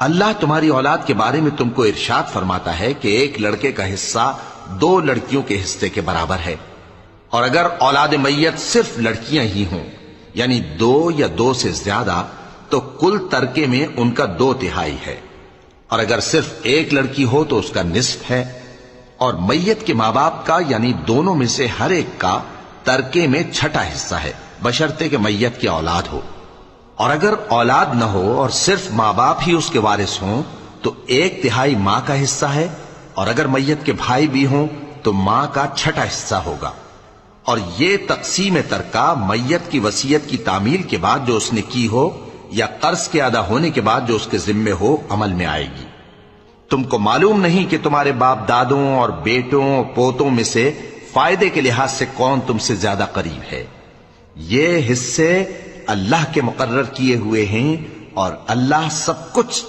اللہ تمہاری اولاد کے بارے میں تم کو ارشاد فرماتا ہے کہ ایک لڑکے کا حصہ 2 لڑکیوں کے حصے کے برابر ہے، اور اگر اولاد میت صرف لڑکیاں ہی ہوں یعنی 2 یا 2 سے زیادہ تو کل ترکے میں ان کا 2/3 ہے، اور اگر صرف ایک لڑکی ہو تو اس کا نصف ہے، اور میت کے ماں باپ کا یعنی دونوں میں سے ہر ایک کا ترکے میں 6واں حصہ ہے، بشرطے کہ میت کی اولاد ہو، اور اگر اولاد نہ ہو اور صرف ماں باپ ہی اس کے وارث ہوں تو 1/3 ماں کا حصہ ہے، اور اگر میت کے بھائی بھی ہوں تو ماں کا 6واں حصہ ہوگا۔ اور یہ تقسیم ترکہ میت کی وصیت کی تعمیل کے بعد جو اس نے کی ہو یا قرض کے ادا ہونے کے بعد جو اس کے ذمے ہو عمل میں آئے گی۔ تم کو معلوم نہیں کہ تمہارے باپ دادوں اور بیٹوں اور پوتوں میں سے فائدے کے لحاظ سے کون تم سے زیادہ قریب ہے۔ یہ حصے اللہ کے مقرر کیے ہوئے ہیں اور اللہ سب کچھ